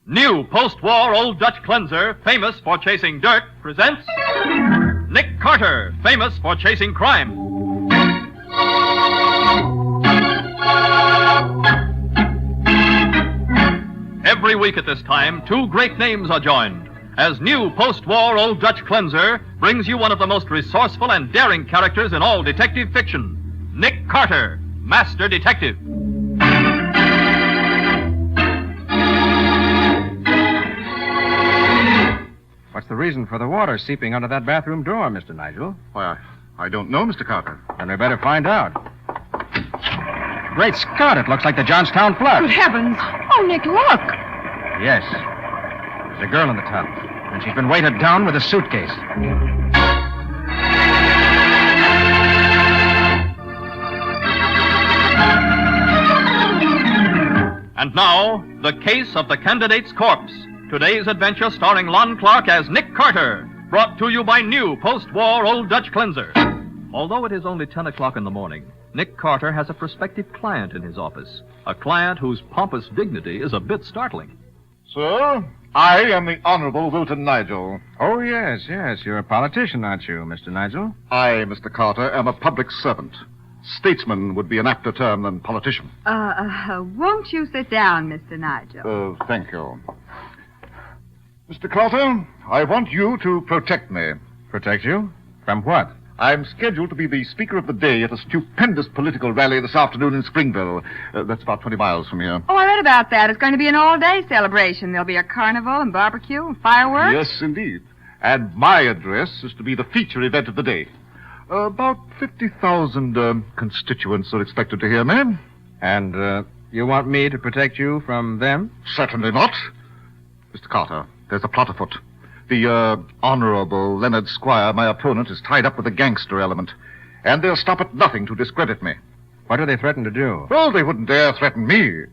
New post-war Old Dutch cleanser, famous for chasing dirt, presents Nick Carter, famous for chasing crime. Every week at this time, two great names are joined, as new post-war Old Dutch cleanser brings you one of the most resourceful and daring characters in all detective fiction, Nick Carter, Master Detective. What's the reason for the water seeping under that bathroom door, Mr. Nigel? Why, I don't know, Mr. Carter. Then we better find out. Great Scott, it looks like the Johnstown flood. Good heavens. Oh, Nick, look. Yes. There's a girl in the tub, and she's been weighted down with a suitcase. And now, the case of the candidate's corpse. Today's adventure starring Lon Clark as Nick Carter, brought to you by new post-war Old Dutch cleanser. Although it is only 10 o'clock in the morning, Nick Carter has a prospective client in his office, a client whose pompous dignity is a bit startling. Sir, I am the Honorable Wilton Nigel. Oh, yes. You're a politician, aren't you, Mr. Nigel? I, Mr. Carter, am a public servant. Statesman would be an apter term than politician. Won't you sit down, Mr. Nigel? Thank you. Mr. Carter, I want you to protect me. Protect you? From what? I'm scheduled to be the speaker of the day at a stupendous political rally this afternoon in Springville. That's about 20 miles from here. Oh, I read about that. It's going to be an all-day celebration. There'll be a carnival and barbecue and fireworks. Yes, indeed. And my address is to be the feature event of the day. About 50,000 constituents are expected to hear me. And you want me to protect you from them? Certainly not. Mr. Carter, there's a plot afoot. The Honorable Leonard Squire, my opponent, is tied up with a gangster element. And they'll stop at nothing to discredit me. What do they threaten to do? Well, they wouldn't dare threaten me.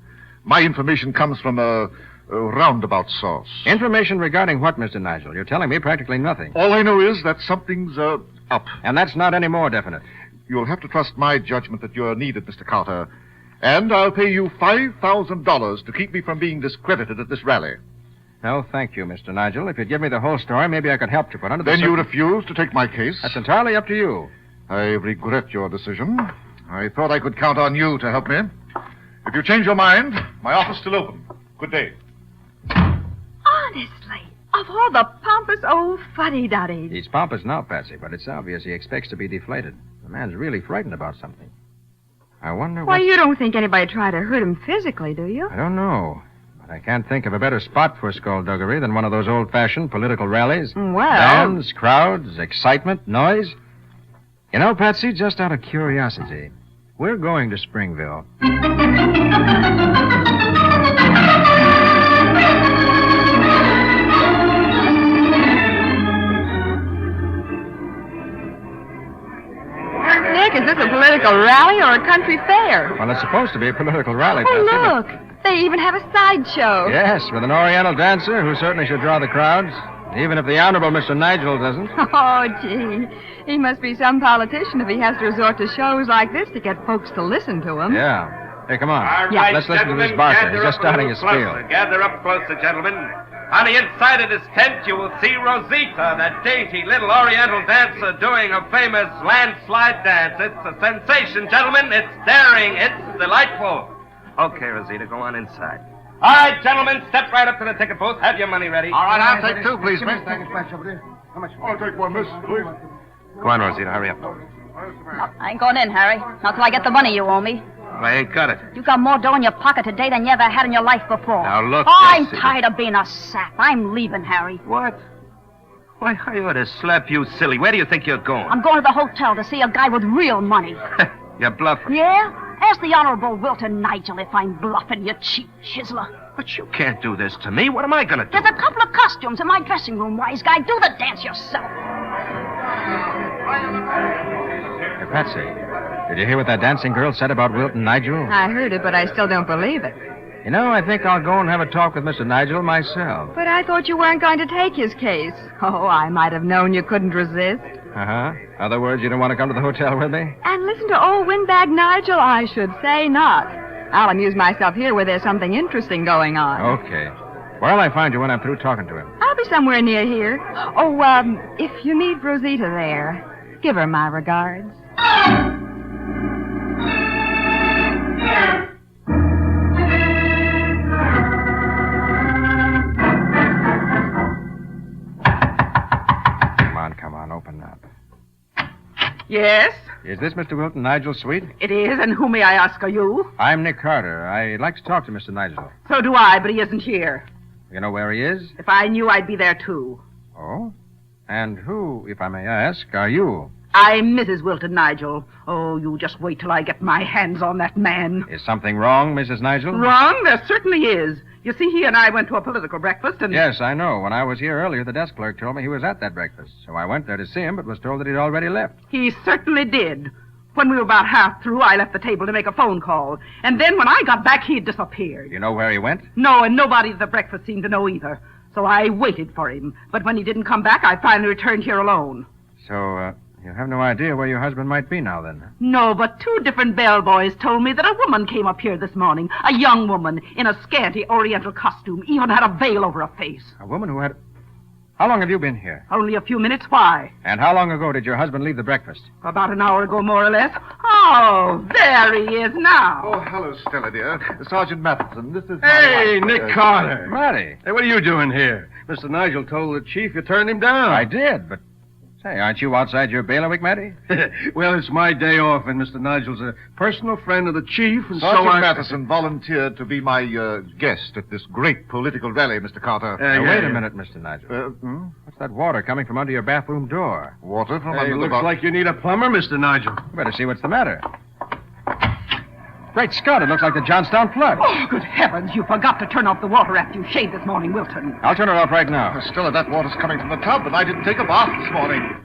My information comes from a roundabout source. Information regarding what, Mr. Nigel? You're telling me practically nothing. All I know is that something's up. And that's not any more definite. You'll have to trust my judgment that you're needed, Mr. Carter. And I'll pay you $5,000 to keep me from being discredited at this rally. No, thank you, Mr. Nigel. If you'd give me the whole story, maybe I could help to put under the... Then you refuse to take my case? That's entirely up to you. I regret your decision. I thought I could count on you to help me. If you change your mind, my office is still open. Good day. Honestly, of all the pompous old fuddy-duddies. He's pompous now, Patsy, but it's obvious he expects to be deflated. The man's really frightened about something. I wonder Why, you don't think anybody tried to hurt him physically, do you? I don't know. But I can't think of a better spot for skullduggery than one of those old-fashioned political rallies. Well... Bands, crowds, excitement, noise. You know, Patsy, just out of curiosity, we're going to Springville. Nick, is this a political rally or a country fair? Well, it's supposed to be a political rally, Oh, Patsy, but- look. They even have a sideshow. Yes, with an Oriental dancer who certainly should draw the crowds, even if the Honorable Mr. Nigel doesn't. Oh, gee. He must be some politician if he has to resort to shows like this to get folks to listen to him. Yeah. Hey, come on. All Yeah. right, Let's listen to this gentlemen, barker. gather He's just up a starting little his spiel. closer. Gather up closer, gentlemen. On the inside of this tent, you will see Rosita, that dainty little Oriental dancer doing a famous landslide dance. It's a sensation, gentlemen. It's daring. It's delightful. Okay, Rosita, go on inside. All right, gentlemen, step right up to the ticket booth. Have your money ready. All right, I'll take two, please, miss. How much? I'll take one, miss, please. Go on, Rosita, hurry up. I ain't going in, Harry. Not till I get the money you owe me. I ain't got it. You got more dough in your pocket today than you ever had in your life before. Now, look, I'm Rosita. tired of being a sap. I'm leaving, Harry. What? Why, I ought to slap you silly. Where do you think you're going? I'm going to the hotel to see a guy with real money. You're bluffing. Yeah? Ask the Honorable Wilton Nigel if I'm bluffing, you cheap chiseler. But you can't do this to me. What am I going to do? There's a couple of costumes in my dressing room, wise guy. Do the dance yourself. Hey, Patsy, did you hear what that dancing girl said about Wilton Nigel? I heard it, but I still don't believe it. You know, I think I'll go and have a talk with Mr. Nigel myself. But I thought you weren't going to take his case. Oh, I might have known you couldn't resist. Uh-huh. Other words, you don't want to come to the hotel with me? And listen to old windbag Nigel, I should say not. I'll amuse myself here where there's something interesting going on. Okay. Where'll I find you when I'm through talking to him? I'll be somewhere near here. Oh, if you meet Rosita there, give her my regards. Come on, open up. Yes, Is this Mr. Wilton Nigel's suite? it is, and who may I ask are you? I'm Nick Carter. I'd like to talk to Mr. Nigel. So do I, but he isn't here. You know where he is? If I knew, I'd be there, too. Oh? And who, if I may ask, are you? I'm Mrs. Wilton Nigel. Oh, you just wait till I get my hands on that man. Is something wrong, Mrs. Nigel? Wrong? There certainly is. You see, he and I went to a political breakfast, and... Yes, I know. When I was here earlier, the desk clerk told me he was at that breakfast. So I went there to see him, but was told that he'd already left. He certainly did. When we were about half through, I left the table to make a phone call. And then when I got back, he'd disappeared. You know where he went? No, and nobody at the breakfast seemed to know either. So I waited for him. But when he didn't come back, I finally returned here alone. So, you have no idea where your husband might be now, then? No, but 2 different bellboys told me that a woman came up here this morning. A young woman in a scanty oriental costume, even had a veil over her face. A woman who had... How long have you been here? Only a few minutes. Why? And how long ago did your husband leave the breakfast? About an hour ago, more or less. Oh, there he is now. Oh, hello, Stella, dear. Sergeant Matheson, this is Hey, my wife. Nick Carter. Matty. Hey, what are you doing here? Mr. Nigel told the chief you turned him down. I did, but... Say, aren't you outside your bailiwick, Matty? Well, it's my day off, and Mr. Nigel's a personal friend of the chief, and Sergeant so I... Matheson volunteered to be my guest at this great political rally, Mr. Carter. Wait a minute, Mr. Nigel. What's that water coming from under your bathroom door? Water from Hey, under the looks box. like you need a plumber, Mr. Nigel. You better see what's the matter. Great Scott, it looks like the Johnstown flood. Oh, good heavens, you forgot to turn off the water after you shaved this morning, Wilton. I'll turn it off right now. Stella, that water's coming from the tub, and I didn't take a bath this morning.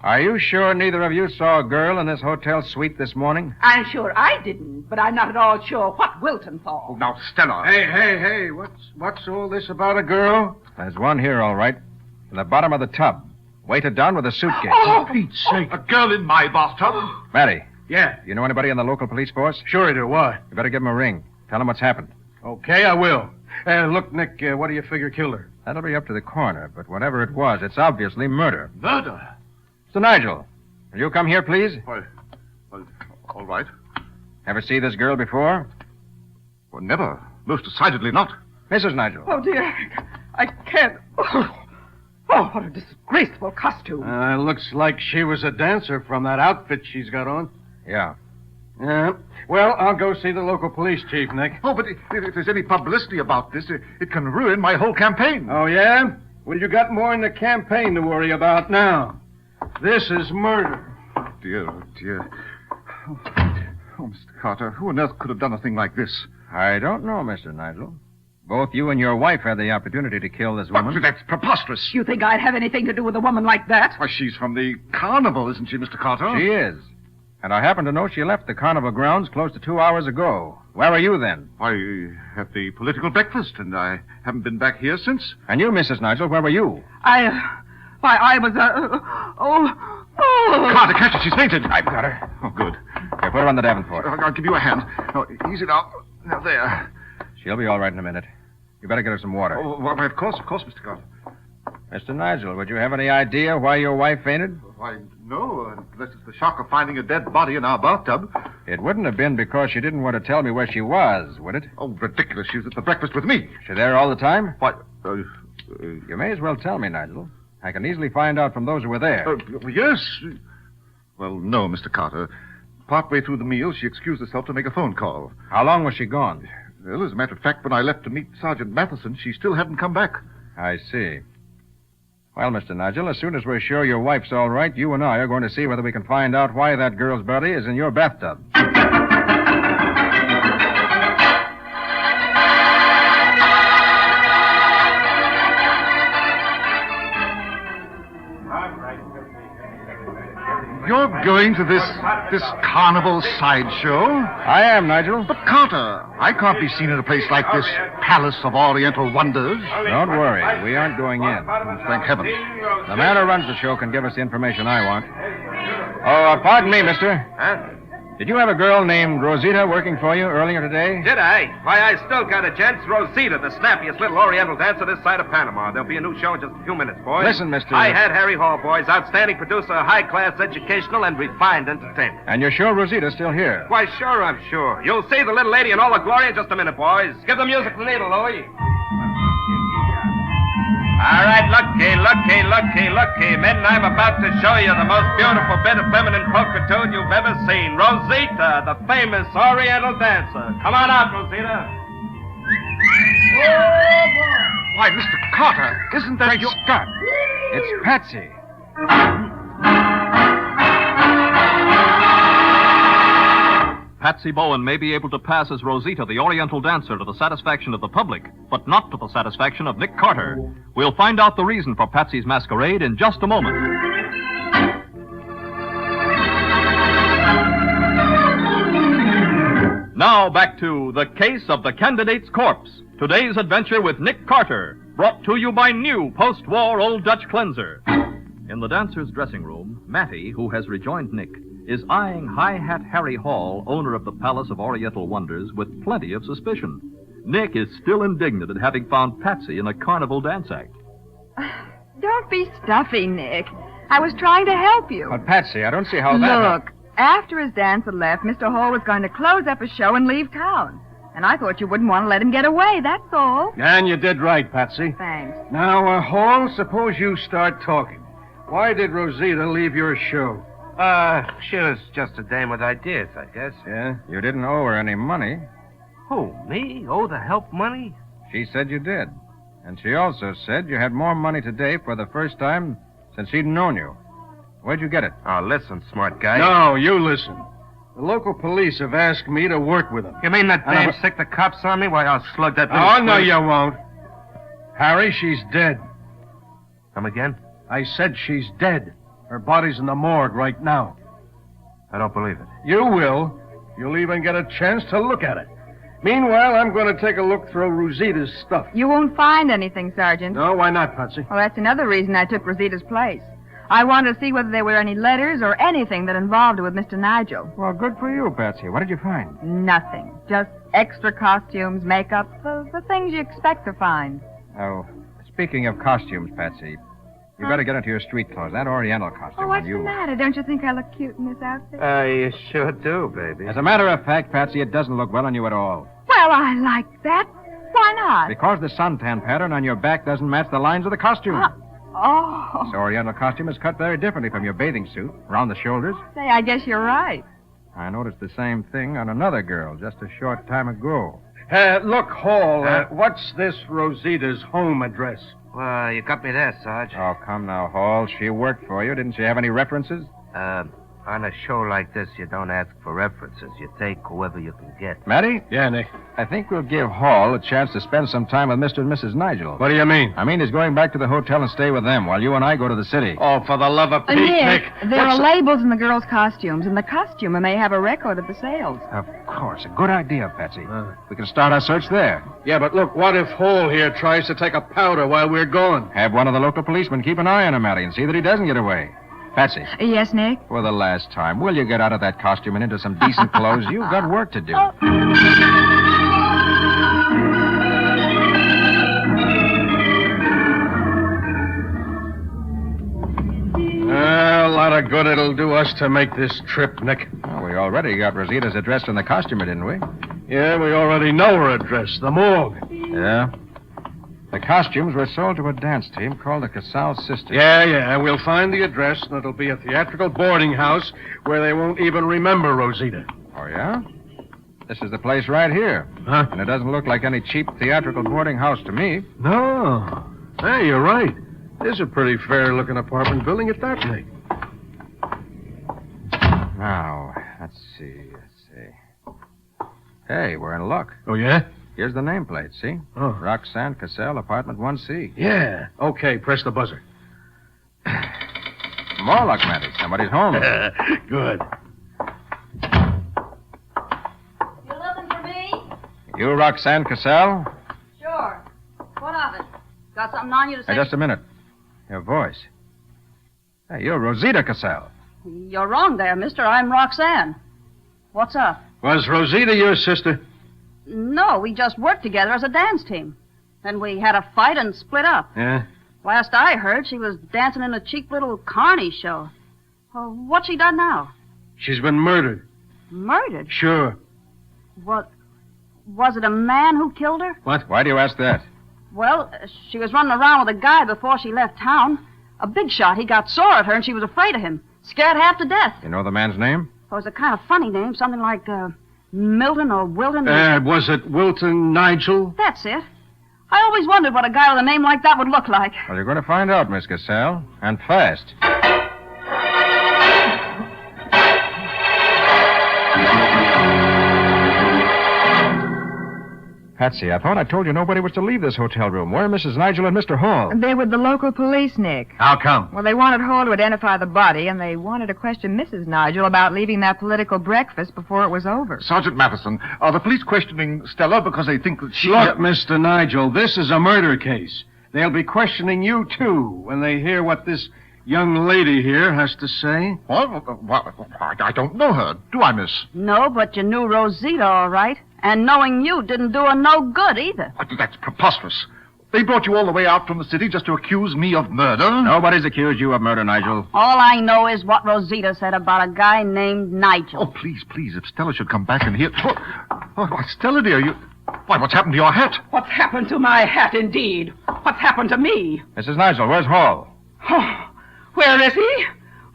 Are you sure neither of you saw a girl in this hotel suite this morning? I'm sure I didn't, but I'm not at all sure what Wilton saw. Now, Stella. Hey, what's all this about a girl? There's one here, all right. In the bottom of the tub. Weighted down with a suitcase. Oh, Pete's sake. A girl in my bathtub? Matty, Yeah, you know anybody in the local police force? sure I do. Why? You better give him a ring. Tell him what's happened. Okay, I will. Look, Nick, what do you figure killed her? That'll be up to the coroner, but whatever it was, it's obviously murder. Murder? Mr. Nigel, will you come here, please? Why, well, all right. Ever see this girl before? Well, never. Most decidedly not. Mrs. Nigel. Oh, dear. I can't. Oh, what a disgraceful costume. Looks like she was a dancer from that outfit she's got on. Yeah. Yeah. Well, I'll go see the local police chief, Nick. Oh, but if there's any publicity about this, it can ruin my whole campaign. Oh, yeah? Well, you got more in the campaign to worry about now. This is murder. Dear, oh, dear. Oh, Mr. Carter, who on earth could have done a thing like this? I don't know, Mr. Nigel. Both you and your wife had the opportunity to kill this woman. But that's preposterous. You think I'd have anything to do with a woman like that? Why, she's from the carnival, isn't she, Mr. Carter? She is. And I happen to know she left the carnival grounds close to 2 hours ago. Where were you then? Why, at the political breakfast, and I haven't been back here since. And you, Mrs. Nigel, where were you? I was, Carter, catch her. She's fainted. I've got her. Oh, good. Here, put her on the Davenport. I'll give you a hand. Oh, easy now. Now, there. She'll be all right in a minute. You better get her some water. Oh, well, of course, Mr. Carter. Mr. Nigel, would you have any idea why your wife fainted? Why, no, unless it's the shock of finding a dead body in our bathtub. It wouldn't have been because she didn't want to tell me where she was, would it? Oh, ridiculous. She was at the breakfast with me. She there all the time? Why, You may as well tell me, Nigel. I can easily find out from those who were there. Yes. Well, no, Mr. Carter. Partway through the meal, she excused herself to make a phone call. How long was she gone? Well, as a matter of fact, when I left to meet Sergeant Matheson, she still hadn't come back. I see. Well, Mr. Nigel, as soon as we're sure your wife's all right, you and I are going to see whether we can find out why that girl's body is in your bathtub. You're going to this carnival sideshow? I am, Nigel. But, Carter, I can't be seen in a place like this Palace of Oriental Wonders. Don't worry. We aren't going in. Thank heaven. The man who runs the show can give us the information I want. Oh, pardon me, mister. Huh? Did you have a girl named Rosita working for you earlier today? Did I? Why, I still got it, gents. Rosita, the snappiest little Oriental dancer this side of Panama. There'll be a new show in just a few minutes, boys. Listen, Mr. I had Harry Hall, boys. Outstanding producer, high-class, educational, and refined entertainment. And you're sure Rosita's still here? Why, sure, I'm sure. You'll see the little lady in all her glory in just a minute, boys. Give the music the needle, Louie. All right, looky. Men, I'm about to show you the most beautiful bit of feminine pulchritude you've ever seen. Rosita, the famous Oriental dancer. Come on out, Rosita. Why, Mr. Carter, isn't that your... Scott, it's Patsy. Patsy Bowen may be able to pass as Rosita, the Oriental dancer, to the satisfaction of the public, but not to the satisfaction of Nick Carter. We'll find out the reason for Patsy's masquerade in just a moment. Now back to The Case of the Candidate's Corpse. Today's adventure with Nick Carter, brought to you by new post-war Old Dutch cleanser. In the dancer's dressing room, Mattie, who has rejoined Nick, is eyeing High Hat Harry Hall, owner of the Palace of Oriental Wonders, with plenty of suspicion. Nick is still indignant at having found Patsy in a carnival dance act. Don't be stuffy, Nick. I was trying to help you. But, Patsy, I don't see how that... Look, after his dance had left, Mr. Hall was going to close up his show and leave town. And I thought you wouldn't want to let him get away, that's all. And you did right, Patsy. Thanks. Now, Hall, suppose you start talking. Why did Rosita leave your show? She was just a dame with ideas, I guess. Yeah? You didn't owe her any money. Who, me? Owe the help money? She said you did. And she also said you had more money today for the first time since she'd known you. Where'd you get it? Oh, listen, smart guy. No, you listen. The local police have asked me to work with them. You mean that dame sick the cops on me? Why, I'll slug that... Oh, no, you won't. Harry, she's dead. Come again? I said she's dead. Her body's in the morgue right now. I don't believe it. You will. You'll even get a chance to look at it. Meanwhile, I'm going to take a look through Rosita's stuff. You won't find anything, Sergeant. No, why not, Patsy? Well, that's another reason I took Rosita's place. I wanted to see whether there were any letters or anything that involved her with Mr. Nigel. Well, good for you, Patsy. What did you find? Nothing. Just extra costumes, makeup, the things you expect to find. Oh, speaking of costumes, Patsy, you better get into your street clothes. That Oriental costume Oh, what's on you. the matter? Don't you think I look cute in this outfit? You sure do, baby. As a matter of fact, Patsy, it doesn't look well on you at all. Well, I like that. Why not? Because the suntan pattern on your back doesn't match the lines of the costume. Oh. This Oriental costume is cut very differently from your bathing suit, around the shoulders. Say, I guess you're right. I noticed the same thing on another girl just a short time ago. Look, Hall, what's this Rosita's home address? Well, you got me there, Sarge. Oh, come now, Hall. She worked for you. Didn't she have any references? On a show like this, you don't ask for references. You take whoever you can get. Matty? Yeah, Nick. I think we'll give Hall a chance to spend some time with Mr. and Mrs. Nigel. What do you mean? I mean he's going back to the hotel and stay with them while you and I go to the city. Oh, for the love of Pete, Nick, there what's are labels in the girls' costumes, and the costumer may have a record of the sales. Of course. A good idea, Patsy. We can start our search there. Yeah, but look, what if Hall here tries to take a powder while we're gone? Have one of the local policemen keep an eye on him, Matty, and see that he doesn't get away. Patsy, Yes, Nick? for the last time, will you get out of that costume and into some decent clothes? You've got work to do. A lot of good it'll do us to make this trip, Nick. Well, we already got Rosita's address from the costumer, didn't we? Yeah, we already know her address, the morgue. Yeah. The costumes were sold to a dance team called the Casal Sisters. Yeah, we'll find the address, and it'll be a theatrical boarding house where they won't even remember Rosita. Oh, yeah? This is the place right here. Huh? And it doesn't look like any cheap theatrical boarding house to me. No. Hey, you're right. This is a pretty fair-looking apartment building at that, Nick. Now, let's see. Hey, we're in luck. Oh, yeah? Here's the nameplate, see? Oh. Roxanne Cassell, apartment 1C. Yeah. Okay, press the buzzer. More luck, Matty. Somebody's home. Good. You looking for me? You, Roxanne Cassell? Sure. What of it? Got something on you to say? Hey, just a minute. Your voice. Hey, you're Rosita Cassell. You're wrong there, mister. I'm Roxanne. What's up? Was Rosita your sister? No, we just worked together as a dance team. Then we had a fight and split up. Yeah? Last I heard, she was dancing in a cheap little carny show. Well, what's she done now? She's been murdered. Murdered? Sure. What? Was it a man who killed her? What? Why do you ask that? Well, she was running around with a guy before she left town. A big shot. He got sore at her, and she was afraid of him. Scared half to death. You know the man's name? It was a kind of funny name, something like Milton or Wilton. Was it Wilton Nigel? That's it. I always wondered what a guy with a name like that would look like. Well, you're going to find out, Miss Cassell. And fast. Patsy, I thought I told you nobody was to leave this hotel room. Where are Mrs. Nigel and Mr. Hall? They're with the local police, Nick. How come? Well, they wanted Hall to identify the body, and they wanted to question Mrs. Nigel about leaving that political breakfast before it was over. Sergeant Matheson, are the police questioning Stella because they think that she... Look, Mr. Nigel, this is a murder case. They'll be questioning you, too, when they hear what this young lady here has to say. What? I don't know her. Do I, miss? No, but you knew Rosita all right. And knowing you didn't do her no good either. That's preposterous. They brought you all the way out from the city just to accuse me of murder? Nobody's accused you of murder, Nigel. All I know is what Rosita said about a guy named Nigel. Oh, please, if Stella should come back and hear... Stella, dear, you... Why, what's happened to your hat? What's happened to my hat, indeed? What's happened to me? Mrs. Nigel, where's Hall? Oh, where is he?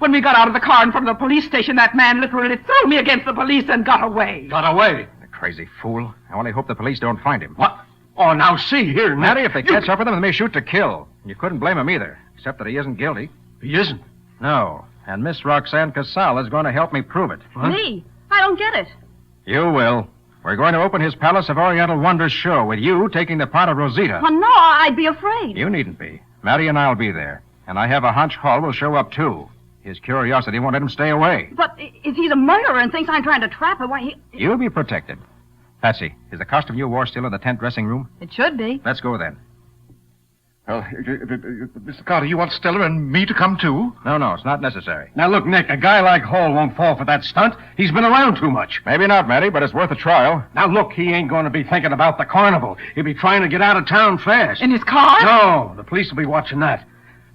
When we got out of the car in front of the police station, that man literally threw me against the police and got away. Got away? The crazy fool. I only hope the police don't find him. What? Oh, now see here, Nick. Matty, if they catch up with him, they may shoot to kill. You couldn't blame him either, except that he isn't guilty. He isn't. No. And Miss Roxanne Casal is going to help me prove it. What? Me? I don't get it. You will. We're going to open his Palace of Oriental Wonders show with you taking the part of Rosita. Well, no, I'd be afraid. You needn't be. Matty and I'll be there. And I have a hunch Hall will show up, too. His curiosity won't let him stay away. But if he's a murderer and thinks I'm trying to trap him, why, he... You'll be protected. Patsy, is the costume you wore still in the tent dressing room? It should be. Let's go then. Well, Mr. Carter, you want Stella and me to come, too? No, it's not necessary. Now, look, Nick, a guy like Hall won't fall for that stunt. He's been around too much. Maybe not, Matty, but it's worth a trial. Now, look, he ain't going to be thinking about the carnival. He'll be trying to get out of town fast. In his car? No, the police will be watching that.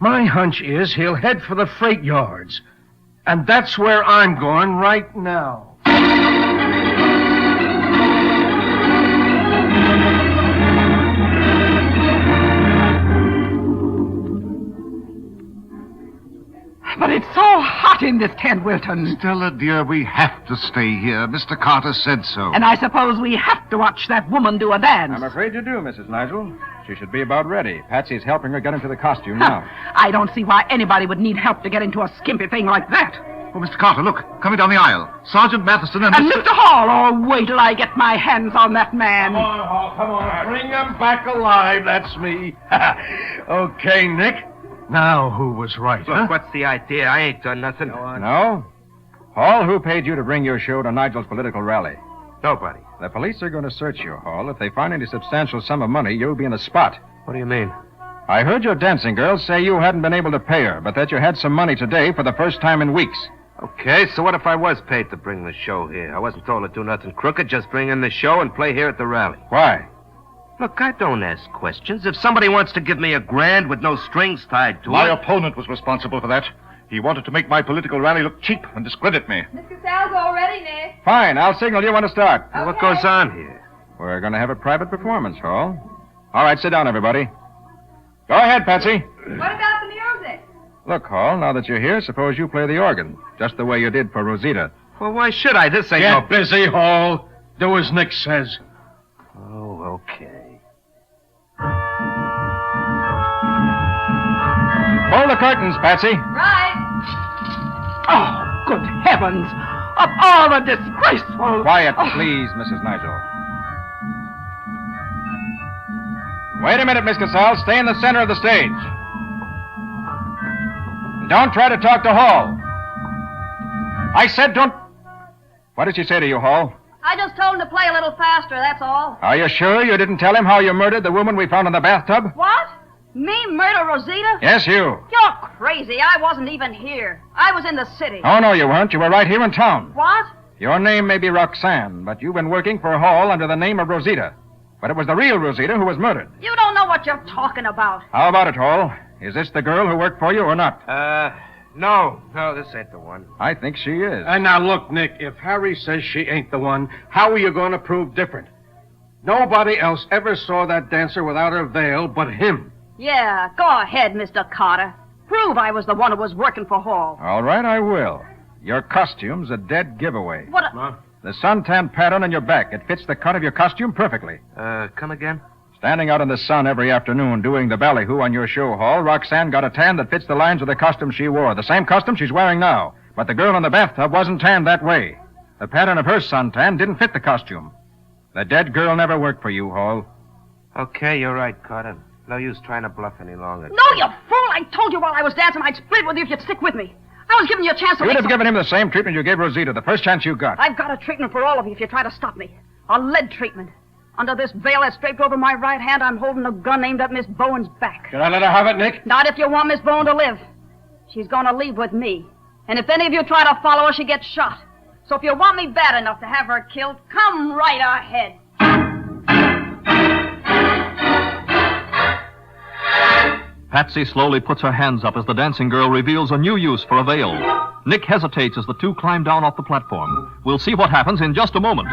My hunch is he'll head for the freight yards. And that's where I'm going right now. But it's so hot in this tent, Wilton. Stella, dear, we have to stay here. Mr. Carter said so. And I suppose we have to watch that woman do a dance. I'm afraid you do, Mrs. Nigel. She should be about ready. Patsy's helping her get into the costume now. I don't see why anybody would need help to get into a skimpy thing like that. Oh, Mr. Carter, look, coming down the aisle. Sergeant Matheson and... And Mr. Hall, oh, wait till I get my hands on that man. Come on, Hall, come on. Bring him back alive. That's me. Okay, Nick. Now, who was right, huh? Look, what's the idea? I ain't done nothing. No? Hall, who paid you to bring your show to Nigel's political rally? Nobody. The police are going to search you, Hall. If they find any substantial sum of money, you'll be in a spot. What do you mean? I heard your dancing girl say you hadn't been able to pay her, but that you had some money today for the first time in weeks. Okay, so what if I was paid to bring the show here? I wasn't told to do nothing crooked, just bring in the show and play here at the rally. Why? Look, I don't ask questions. If somebody wants to give me $1,000 with no strings tied to My it... opponent was responsible for that. He wanted to make my political rally look cheap and discredit me. Miss Cassell's all ready, Nick. Fine, I'll signal you when to start. Well, what goes on here? We're going to have a private performance, Hall. All right, sit down, everybody. Go ahead, Patsy. What about the music? Look, Hall, now that you're here, suppose you play the organ, just the way you did for Rosita. Well, why should I? This ain't Get busy, Hall. Do as Nick says. Oh, okay. Pull the curtains, Patsy. Right. Oh, good heavens! Of all the disgraceful... Quiet, please, Mrs. Nigel. Wait a minute, Miss Casal. Stay in the center of the stage. Don't try to talk to Hall. I said don't... What did she say to you, Hall? I just told him to play a little faster, that's all. Are you sure you didn't tell him how you murdered the woman we found in the bathtub? What? Me murder Rosita? Yes, you. You're crazy. I wasn't even here. I was in the city. Oh, no, you weren't. You were right here in town. What? Your name may be Roxanne, but you've been working for Hall under the name of Rosita. But it was the real Rosita who was murdered. You don't know what you're talking about. How about it, Hall? Is this the girl who worked for you or not? No, this ain't the one. I think she is. And now look, Nick, if Harry says she ain't the one, how are you going to prove different? Nobody else ever saw that dancer without her veil but him. Yeah, go ahead, Mr. Carter. Prove I was the one who was working for Hall. All right, I will. Your costume's a dead giveaway. What? The suntan pattern on your back. It fits the cut of your costume perfectly. Come again? Standing out in the sun every afternoon doing the ballyhoo on your show, Hall, Roxanne got a tan that fits the lines of the costume she wore. The same costume she's wearing now. But the girl in the bathtub wasn't tanned that way. The pattern of her suntan didn't fit the costume. The dead girl never worked for you, Hall. Okay, you're right, Carter. No use trying to bluff any longer. No, you fool! I told you while I was dancing I'd split with you if you'd stick with me. I was giving you a chance to You'd make have given him the same treatment you gave Rosita the first chance you got. I've got a treatment for all of you if you try to stop me. A lead treatment. Under this veil that's draped over my right hand, I'm holding a gun aimed at Miss Bowen's back. Should I let her have it, Nick? Not if you want Miss Bowen to live. She's going to leave with me. And if any of you try to follow her, she gets shot. So if you want me bad enough to have her killed, come right ahead. Patsy slowly puts her hands up as the dancing girl reveals a new use for a veil. Nick hesitates as the two climb down off the platform. We'll see what happens in just a moment.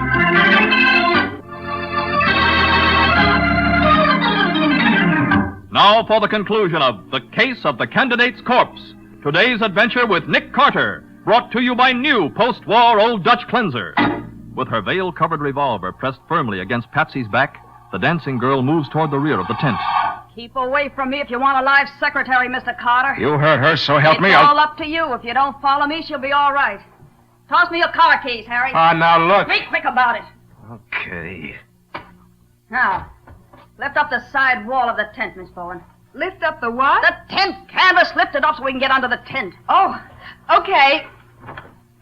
Now for the conclusion of The Case of the Candidate's Corpse. Today's adventure with Nick Carter, brought to you by new post-war Old Dutch Cleanser. With her veil-covered revolver pressed firmly against Patsy's back, the dancing girl moves toward the rear of the tent. Keep away from me if you want a live secretary, Mr. Carter. You heard her, so help me. It's all up to you. If you don't follow me, she'll be all right. Toss me your car keys, Harry. Now look. Be quick about it. Okay. Now, lift up the side wall of the tent, Miss Bowen. Lift up the what? The tent canvas. Lift it up so we can get under the tent. Oh, okay.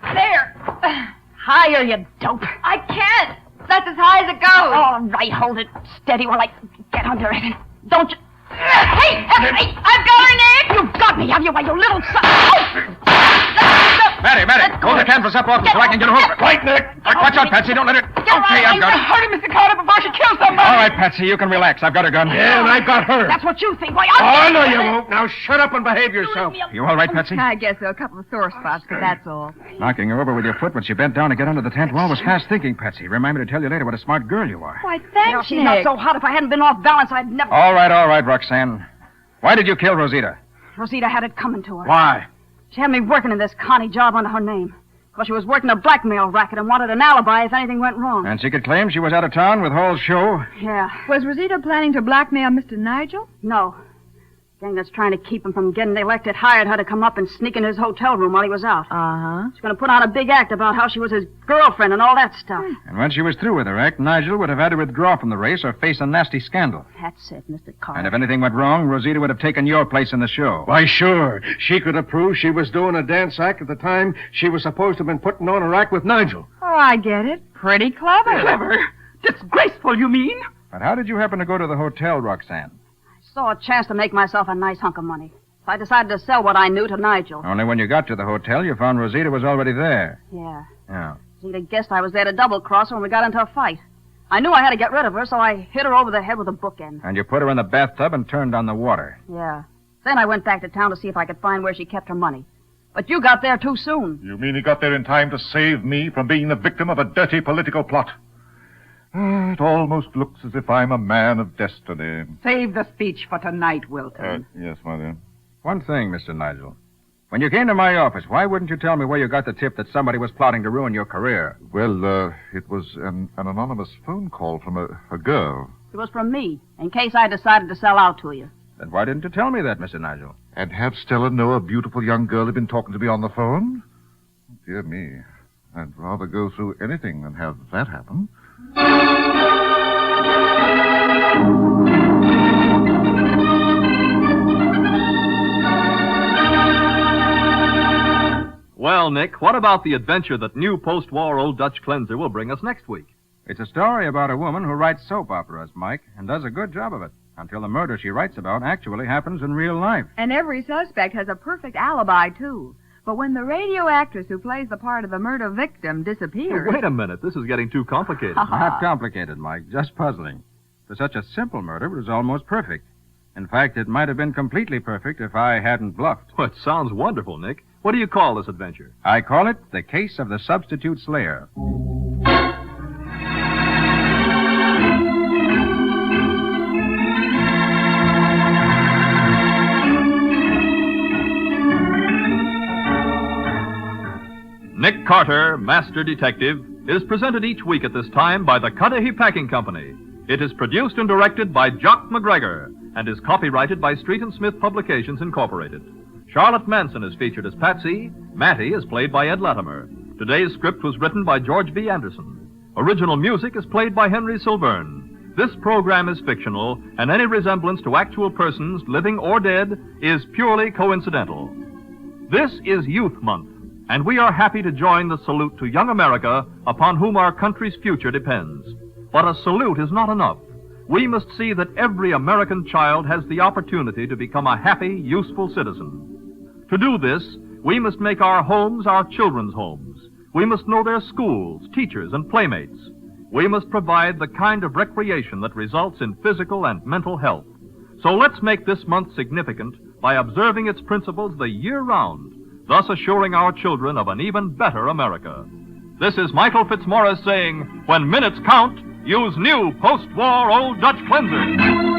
There. Higher, you dope. I can't. That's as high as it goes. All right, hold it steady while I get under it. Don't you... Hey! I've got her, Nick! You've got me, have you, you little son? Oh! Matty, hold the canvas up off so I can get a hold of it. Right, Nick. Watch out, Patsy. Don't let it... Okay, I've got it. Hurry, Mr. Carter, before she kills somebody. All right, Patsy, you can relax. I've got her gun. Yeah, and I got her. That's what you think. Why, Oh, no, you won't. Now shut up and behave yourself. You all right, Patsy? I guess so. A couple of sore spots, but that's all. Knocking her over with your foot when she bent down to get under the tent wall was fast thinking, Patsy. Remind me to tell you later what a smart girl you are. Why, thanks, she's Nick. not so hot. If I hadn't been off balance, I'd never... All right, Roxanne. Why did you kill Rosita? Rosita had it coming to her. Why? She had me working in this Connie job under her name. Because she was working a blackmail racket and wanted an alibi if anything went wrong. And she could claim she was out of town with Hall's show? Yeah. Was Rosita planning to blackmail Mr. Nigel? No. The gang that's trying to keep him from getting elected hired her to come up and sneak in his hotel room while he was out. Uh-huh. She's going to put on a big act about how she was his girlfriend and all that stuff. And when she was through with her act, Nigel would have had to withdraw from the race or face a nasty scandal. That's it, Mr. Carter. And if anything went wrong, Rosita would have taken your place in the show. Why, sure. She could have proved she was doing a dance act at the time she was supposed to have been putting on her act with Nigel. Oh, I get it. Pretty clever. Clever? Disgraceful, you mean? But how did you happen to go to the hotel, Roxanne? Saw a chance to make myself a nice hunk of money. So I decided to sell what I knew to Nigel. Only when you got to the hotel, you found Rosita was already there. Yeah. Yeah. She'd have guessed I was there to double-cross her when we got into a fight. I knew I had to get rid of her, so I hit her over the head with a bookend. And you put her in the bathtub and turned on the water. Yeah. Then I went back to town to see if I could find where she kept her money. But you got there too soon. You mean he got there in time to save me from being the victim of a dirty political plot? It almost looks as if I'm a man of destiny. Save the speech for tonight, Wilton. Yes, Mother. One thing, Mr. Nigel. When you came to my office, why wouldn't you tell me where you got the tip that somebody was plotting to ruin your career? Well, it was an anonymous phone call from a girl. It was from me, in case I decided to sell out to you. Then why didn't you tell me that, Mr. Nigel? And have Stella know a beautiful young girl had been talking to me on the phone? Dear me. I'd rather go through anything than have that happen. Well, Nick, what about the adventure that new post-war Old Dutch Cleanser will bring us next week? It's a story about a woman who writes soap operas, Mike, and does a good job of it, until the murder she writes about actually happens in real life. And every suspect has a perfect alibi, too. But when the radio actress who plays the part of the murder victim disappears... Wait a minute. This is getting too complicated. Not complicated, Mike. Just puzzling. For such a simple murder, it was almost perfect. In fact, it might have been completely perfect if I hadn't bluffed. Well, it sounds wonderful, Nick. What do you call this adventure? I call it The Case of the Substitute Slayer. Nick Carter, Master Detective, is presented each week at this time by the Cudahy Packing Company. It is produced and directed by Jock McGregor and is copyrighted by Street and Smith Publications, Incorporated. Charlotte Manson is featured as Patsy. Mattie is played by Ed Latimer. Today's script was written by George B. Anderson. Original music is played by Henry Silverne. This program is fictional, and any resemblance to actual persons, living or dead, is purely coincidental. This is Youth Month, and we are happy to join the salute to young America, upon whom our country's future depends. But a salute is not enough. We must see that every American child has the opportunity to become a happy, useful citizen. To do this, we must make our homes our children's homes. We must know their schools, teachers, and playmates. We must provide the kind of recreation that results in physical and mental health. So let's make this month significant by observing its principles the year round, thus assuring our children of an even better America. This is Michael Fitzmaurice saying, when minutes count, use new post-war Old Dutch Cleanser.